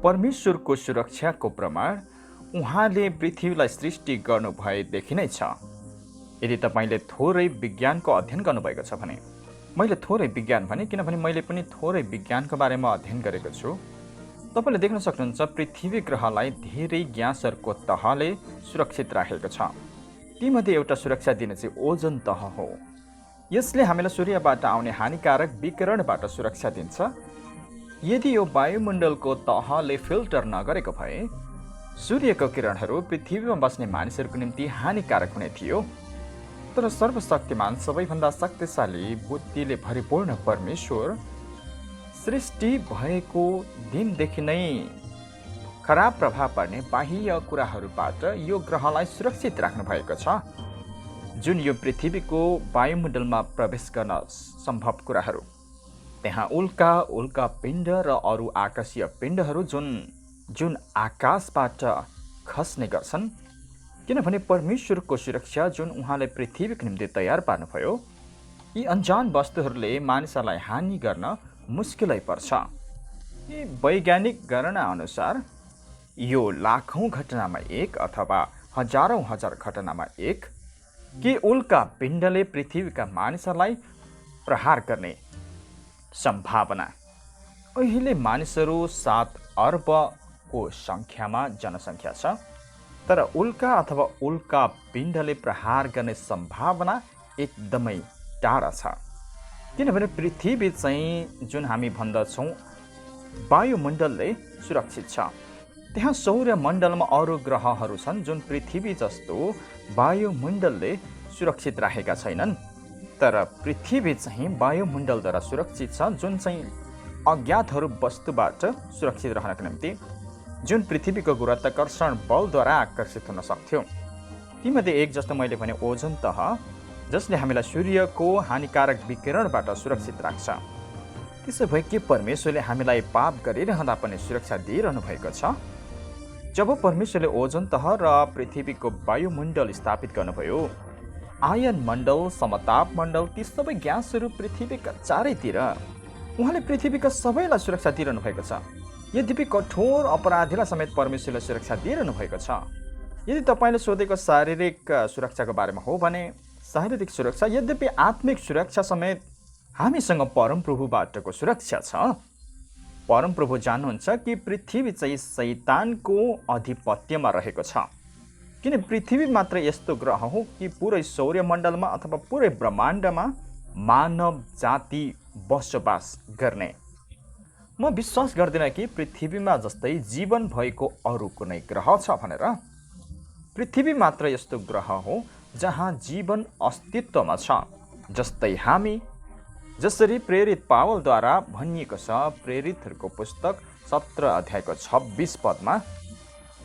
परमेश्वरको सुरक्षाको प्रमाण उहाँले पृथ्वीलाई सृष्टि गर्नुभएदेखि नै छ। यदि तपाईँले थोरै विज्ञानको अध्ययन गर्नुभएको छ भने, मैले थोरै विज्ञान भने किनभने मैले पनि थोरै विज्ञानको बारेमा अध्ययन गरेको छु, तपाईँले देख्न सक्नुहुन्छ पृथ्वी ग्रहलाई धेरै ग्यासहरूको तहले सुरक्षित राखेको छ। तीमध्ये एउटा सुरक्षा दिने चाहिँ ओजोन तह हो। यसले हामीलाई सूर्यबाट आउने हानिकारक विकिरणबाट सुरक्षा दिन्छ। यदि यो वायुमण्डलको तहले फिल्टर नगरेको भए सूर्यको किरणहरू पृथ्वीमा बस्ने मानिसहरूको निम्ति हानिकारक हुने थियो। तर सर्वशक्तिमान सबैभन्दा शक्तिशाली बुद्धिले भरिपूर्ण परमेश्वर सृष्टि भएको दिनदेखि नै खराब प्रभाव पर्ने बाह्य कुराहरूबाट यो ग्रहलाई सुरक्षित राख्नु भएको छ, जुन यो पृथ्वीको वायुमण्डलमा प्रवेश गर्न सम्भव कुराहरू। त्यहाँ उल्का पिण्ड र अरू आकाशीय पिण्डहरू जुन आकाशबाट खस्ने गर्छन्, किनभने परमेश्वरको सुरक्षा जुन उहाँले पृथ्वीको निम्ति तयार पार्नुभयो, यी अनजान वस्तुहरूले मानिसलाई हानि गर्न मुस्किलै पर्छ। यी वैज्ञानिक गणना अनुसार यो लाखौँ घटनामा एक अथवा हजारौँ हजार घटनामा एक कि उल्का पिण्डले पृथ्वीका मानिसहरूलाई प्रहार गर्ने सम्भावना। अहिले मानिसहरू 7 अर्बको सङ्ख्यामा जनसङ्ख्या छ, तर उल्का अथवा उल्का पिण्डले प्रहार गर्ने सम्भावना एकदमै टाढा छ। किनभने पृथ्वी चाहिँ जुन हामी भन्दछौँ वायुमण्डलले सुरक्षित छ। त्यहाँ सौर्यमण्डलमा अरू ग्रहहरू छन् जुन पृथ्वी जस्तो वायुमण्डलले सुरक्षित राखेका छैनन्, तर पृथ्वी चाहिँ वायुमण्डलद्वारा सुरक्षित छ, जुन चाहिँ अज्ञातहरू वस्तुबाट सुरक्षित रहनको निम्ति जुन पृथ्वीको गुरुत्वाकर्षण बलद्वारा आकर्षित हुन सक्थ्यो। तीमध्ये एक जस्तो मैले भने ओजोन तह, जसले हामीलाई सूर्यको हानिकारक विकिरणबाट सुरक्षित राख्छ। त्यसो भए के परमेश्वरले हामीलाई पाप गरिरहँदा पनि सुरक्षा दिइरहनु भएको छ? जब परमेश्वरले ओजोन तह र पृथ्वीको वायुमण्डल स्थापित गर्नुभयो, आयन मण्डल, समताप मण्डल, ती सबै ग्यासहरू पृथ्वीका चारैतिर उहाँले पृथ्वीका सबैलाई सुरक्षा दिइरहनु भएको छ। यद्यपि कठोर अपराधीलाई समेत परमेश्वरले सुरक्षा दिइरहनु भएको छ। यदि तपाईँले सोधेको शारीरिक सुरक्षाको बारेमा हो भने शारीरिक सुरक्षा, यद्यपि आत्मिक सुरक्षा समेत हामीसँग परमप्रभुबाटको सुरक्षा छ। परमप्रभु जान्नुहुन्छ कि पृथ्वी चाहिँ शैतानको आधिपत्यमा रहेको छ, किन पृथ्वी मात्र यस्तो ग्रह हो कि पुरै सौर्यमण्डलमा अथवा पुरै ब्रह्माण्डमा मानव जाति बसोबास गर्ने। म विश्वास गर्दिनँ कि पृथ्वीमा जस्तै जीवन भएको अरू कुनै ग्रह छ भनेर। पृथ्वी मात्र यस्तो ग्रह हो जहाँ जीवन अस्तित्वमा छ। जस्तै हामी, जसरी प्रेरित पावलद्वारा भनिएको छ, प्रेरितहरूको पुस्तक 17 अध्यायको 26 पदमा,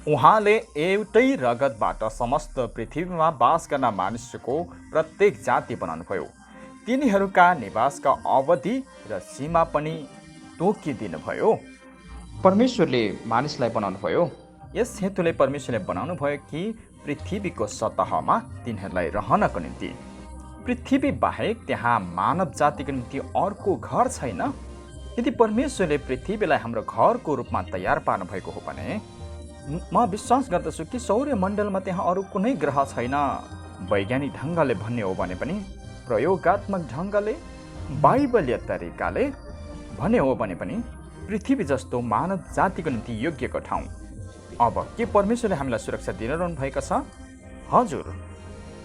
उहाँले एउटै रगतबाट समस्त पृथ्वीमा बास गर्न मानिसको प्रत्येक जाति बनाउनुभयो। तिनीहरूका निवासका अवधि र सीमा पनि तोकिदिनुभयो। परमेश्वरले मानिसलाई बनाउनुभयो। यस हेतुले परमेश्वरले बनाउनु भयो कि पृथ्वीको सतहमा तिनीहरूलाई रहनको निम्ति। पृथ्वी बाहेक त्यहाँ मानव जातिको निम्ति अर्को घर छैन। यदि परमेश्वरले पृथ्वीलाई हाम्रो घरको रूपमा तयार पार्नु भएको हो भने म विश्वास गर्दछु कि सौर्यमण्डलमा त्यहाँ अरू कुनै ग्रह छैन। वैज्ञानिक ढङ्गले भन्ने हो भने पनि, प्रयोगात्मक ढङ्गले, बाइबलीय तरिकाले भन्ने हो भने पनि पृथ्वी जस्तो मानव जातिको निम्ति योग्यको ठाउँ। अब के परमेश्वरले हामीलाई सुरक्षा दिइरहनु भएको छ? हजुर।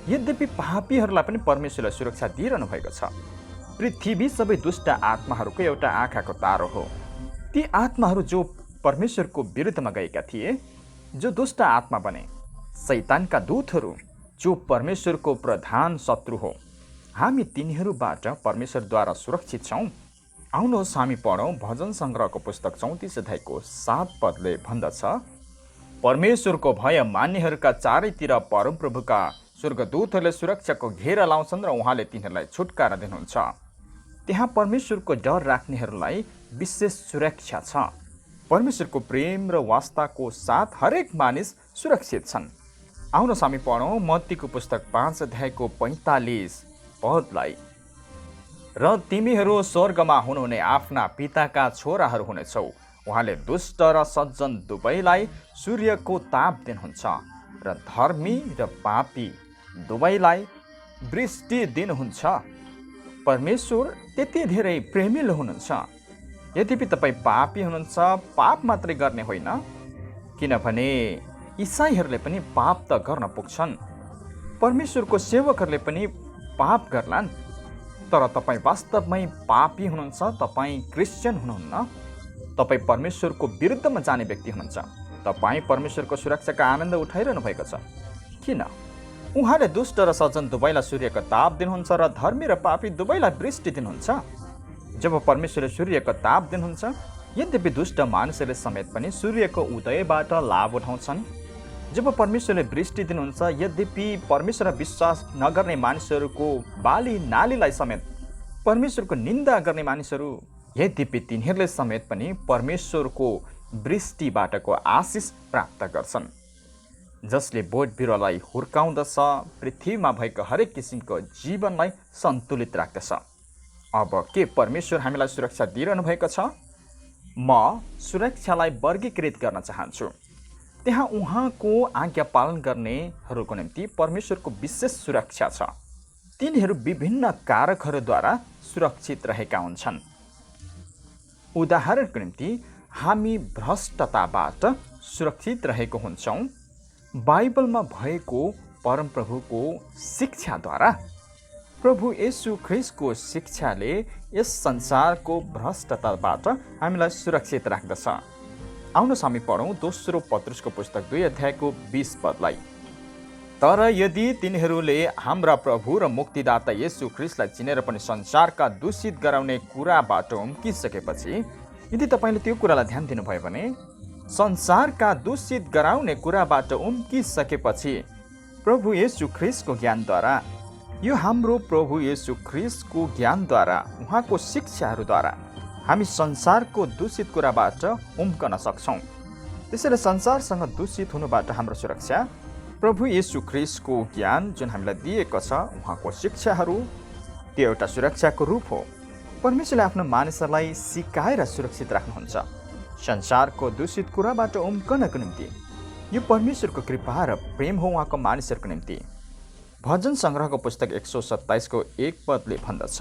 यद्यपि पापीहरूलाई पनि परमेश्वरले सुरक्षा दिइरहनु भएको छ। पृथ्वी सबै दुष्ट आत्माहरूको एउटा आँखाको तारो हो। ती आत्माहरू जो परमेश्वरको विरुद्धमा गएका थिए, जो दुष्ट आत्मा बने, शैतानका दूतहरू जो परमेश्वरको प्रधान शत्रु हो, हामी तिनीहरूबाट परमेश्वरद्वारा सुरक्षित छौँ। आउनुहोस् हामी पढौँ भजन सङ्ग्रहको पुस्तक 34 अध्यायको 7 पदले भन्दछ, परमेश्वरको भय मान्नेहरूका चारैतिर परमप्रभुका स्वर्गदूतहरूले सुरक्षाको घेरा लाउँछन् र उहाँले तिनीहरूलाई छुटकारा दिनुहुन्छ। त्यहाँ परमेश्वरको डर राख्नेहरूलाई विशेष सुरक्षा छ। परमेश्वरको प्रेम र वास्ताको साथ हरेक मानिस सुरक्षित छन्। आउनुहोस् हामी पढौँ मत्तीको पुस्तक 5 अध्यायको 45 पदलाई। र तिमीहरू स्वर्गमा हुनुहुने आफ्ना पिताका छोराहरू हुनेछौ। उहाँले दुष्ट र सज्जन दुवैलाई सूर्यको ताप दिनुहुन्छ र धर्मी र पापी दुवैलाई वृष्टि दिनुहुन्छ। परमेश्वर त्यति धेरै प्रेमिलो हुनुहुन्छ। यद्यपि तपाईँ पापी हुनुहुन्छ, पाप मात्रै गर्ने होइन, किनभने इसाईहरूले पनि पाप त गर्न पुग्छन्। परमेश्वरको सेवकहरूले पनि पाप गर्लान्। तर तपाईँ वास्तवमै पापी हुनुहुन्छ, तपाईँ क्रिस्चियन हुनुहुन्न, तपाईँ परमेश्वरको विरुद्धमा जाने व्यक्ति हुनुहुन्छ। तपाईँ परमेश्वरको सुरक्षाको आनन्द उठाइरहनु भएको छ। किन? उहाँले दुष्ट र सज्जन दुवैलाई सूर्यको ताप दिनुहुन्छ र धर्मी र पापी दुवैलाई वृष्टि दिनुहुन्छ। जब परमेश्वरले सूर्यको ताप दिनुहुन्छ, यद्यपि दुष्ट मानिसहरूले समेत पनि सूर्यको उदयबाट लाभ उठाउँछन्। जब परमेश्वरले वृष्टि दिनुहुन्छ, यद्यपि परमेश्वर विश्वास नगर्ने मानिसहरूको बाली नालीलाई समेत परमेश्वरको निन्दा गर्ने मानिसहरू, यद्यपि तिनीहरूले समेत पनि परमेश्वरको वृष्टिबाटको आशिष प्राप्त गर्छन्, जसले बोट बिरुवालाई हुर्काउँदछ, पृथ्वीमा भएको हरेक किसिमको जीवनलाई सन्तुलित राख्दछ। अब के परमेश्वर हामीलाई सुरक्षा दिइरहनु भएको छ? म सुरक्षालाई वर्गीकृत गर्न चाहन्छु। त्यहाँ उहाँको आज्ञा पालन गर्नेहरूको निम्ति परमेश्वरको विशेष सुरक्षा छ। तिनीहरू विभिन्न कारकहरूद्वारा सुरक्षित रहेका हुन्छन्। उदाहरणको निम्ति हामी भ्रष्टताबाट सुरक्षित रहेको हुन्छौँ बाइबलमा भएको परमप्रभुको शिक्षाद्वारा। प्रभु येशू ख्रिस्टको शिक्षाले यस संसारको भ्रष्टताबाट हामीलाई सुरक्षित राख्दछ। आउनुहोस् हामी पढौँ दोस्रो पत्रुसको पुस्तक 2 अध्यायको 20 पदलाई। तर यदि तिनीहरूले हाम्रा प्रभु र मुक्तिदाता येशू ख्रिस्टलाई चिनेर पनि संसारका दूषित गराउने कुराबाट उम्किसकेपछि, यदि तपाईँले त्यो कुरालाई ध्यान दिनुभयो भने, संसारका दूषित गराउने कुराबाट उम्किसकेपछि प्रभु येशू ख्रिस्टको ज्ञानद्वारा, यो हाम्रो प्रभु येशू ख्रिस्टको ज्ञानद्वारा, उहाँको शिक्षाहरूद्वारा हामी संसारको दूषित कुराबाट उम्कन सक्छौँ। त्यसैले संसारसँग दूषित हुनुबाट हाम्रो सुरक्षा प्रभु येशू ख्रिस्टको ज्ञान जुन हामीलाई दिएको छ, उहाँको शिक्षाहरू, त्यो एउटा सुरक्षाको रूप हो। परमेश्वरले आफ्नो मानिसहरूलाई सिकाएर सुरक्षित राख्नुहुन्छ संसारको दूषित कुराबाट उम्कनको निम्ति। यो परमेश्वरको कृपा र प्रेम हो उहाँको मानिसहरूको निम्ति। भजन सङ्ग्रहको पुस्तक 127 को 1 पदले भन्दछ,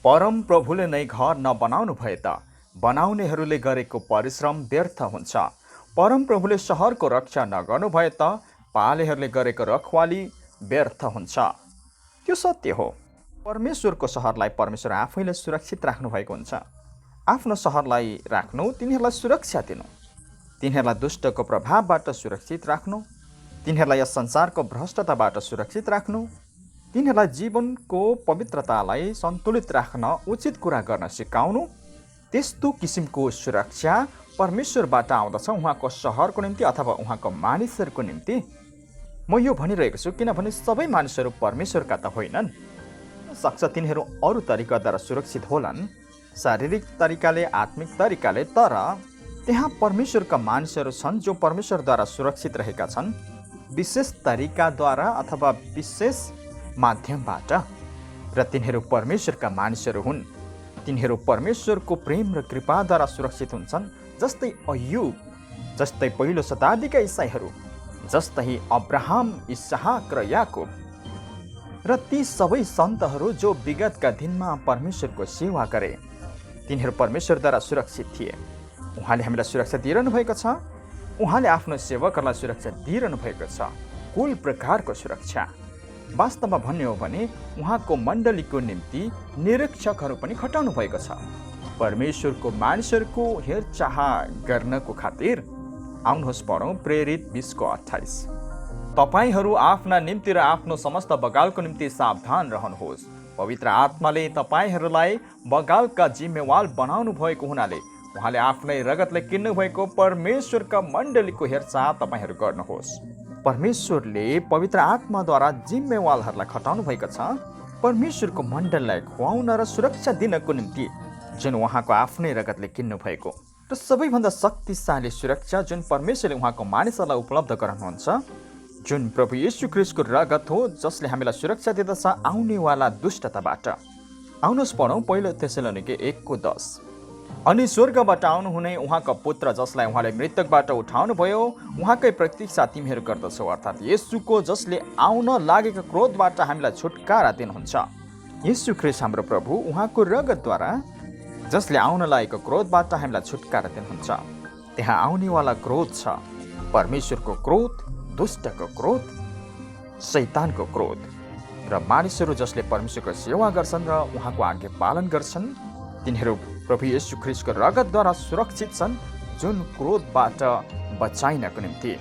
परम प्रभुले नै घर नबनाउनु भए त बनाउनेहरूले गरेको परिश्रम व्यर्थ हुन्छ। परम प्रभुले सहरको रक्षा नगर्नु भए त पालेहरूले गरेको रखवाली व्यर्थ हुन्छ। त्यो सत्य हो। परमेश्वरको सहरलाई परमेश्वर आफैले सुरक्षित राख्नु भएको हुन्छ। आफ्नो सहरलाई राख्नु, तिनीहरूलाई सुरक्षा दिनु, तिनीहरूलाई दुष्टको प्रभावबाट सुरक्षित राख्नु, तिनीहरूलाई यस संसारको भ्रष्टताबाट सुरक्षित राख्नु, तिनीहरूलाई जीवनको पवित्रतालाई सन्तुलित राख्न उचित कुरा गर्न सिकाउनु, त्यस्तो किसिमको सुरक्षा परमेश्वरबाट आउँदछ उहाँको सहरको निम्ति अथवा उहाँको मानिसहरूको निम्ति। म यो भनिरहेको छु किनभने सबै मानिसहरू परमेश्वरका त होइनन्। सक्छ तिनीहरू अरू तरिकाद्वारा सुरक्षित होलान्, शारीरिक तरिकाले, आत्मिक तरिकाले, तर त्यहाँ परमेश्वरका मानिसहरू छन् जो परमेश्वरद्वारा सुरक्षित रहेका छन्, विशेष तरिकाद्वारा अथवा विशेष माध्यमबाट, र तिनीहरू परमेश्वरका मानिसहरू हुन्। तिनीहरू परमेश्वरको प्रेम र कृपाद्वारा सुरक्षित हुन्छन्, जस्तै अय्युब, जस्तै पहिलो शताब्दीका इसाईहरू, जस्तै अब्राहम, इसहाक र याकुब, र ती सबै सन्तहरू जो विगतका दिनमा परमेश्वरको सेवा गरे। तिनीहरू परमेश्वरद्वारा सुरक्षित थिए। उहाँले हामीलाई सुरक्षा दिइरहनु भएको छ। उहाँले आफ्नो सेवकहरूलाई सुरक्षा दिइरहनु भएको छ, कुल प्रकारको सुरक्षा। वास्तवमा भन्ने हो भने उहाँको मण्डलीको निम्ति निरीक्षकहरू पनि खटाउनु भएको छ, परमेश्वरको मानिसहरूको हेरचाह गर्नको खातिर। आउनुहोस् पढौँ प्रेरित 20 को 28। तपाईहरू आफ्ना निम्ति र आफ्नो समस्त बगालको निम्ति सावधान रहनुहोस्। पवित्र आत्माले तपाईहरूलाई बगालका जिम्मेवार बनाउनु भएको हुनाले उहाँले आफ्नै रगतले किन्नुभएको परमेश्वरका मण्डलीको हेरचाह तपाईँहरू गर्नुहोस्। परमेश्वरले पवित्र आत्माद्वारा जिम्मेवारहरूलाई खटाउनु भएको छ परमेश्वरको मण्डललाई खुवाउन र सुरक्षा दिनको निम्ति, जुन उहाँको आफ्नै रगतले किन्नुभएको र सबैभन्दा शक्तिशाली सुरक्षा जुन परमेश्वरले उहाँको मानिसहरूलाई उपलब्ध गराउनुहुन्छ, जुन प्रभु येशू ख्रीष्टको रगत हो, जसले हामीलाई सुरक्षा दिँदछ आउनेवाला दुष्टताबाट। आउनुहोस् पढौँ पहिलो थेसलोनिके 1:10। अनि स्वर्गबाट आउनुहुने उहाँका पुत्र, जसलाई उहाँले मृतकबाट उठाउनु भयो, उहाँकै प्रतीक्षा तिमीहरू गर्दछौ, अर्थात् येशूको, जसले आउन लागेको क्रोधबाट हामीलाई छुटकारा दिनुहुन्छ। येशू ख्रीष्ट हाम्रो प्रभु, उहाँको रगतद्वारा जसले आउन लागेको क्रोधबाट हामीलाई छुटकारा दिनुहुन्छ। त्यहाँ आउनेवाला क्रोध छ, परमेश्वरको क्रोध, दुष्टको क्रोध, शैतानको क्रोध। र मानिसहरू जसले परमेश्वरको सेवा गर्छन् र उहाँको आज्ञा पालन गर्छन्, तिनीहरू प्रभु येशू ख्रीष्टको रगतद्वारा सुरक्षित छन्, जुन क्रोधबाट बचाइनको निम्ति।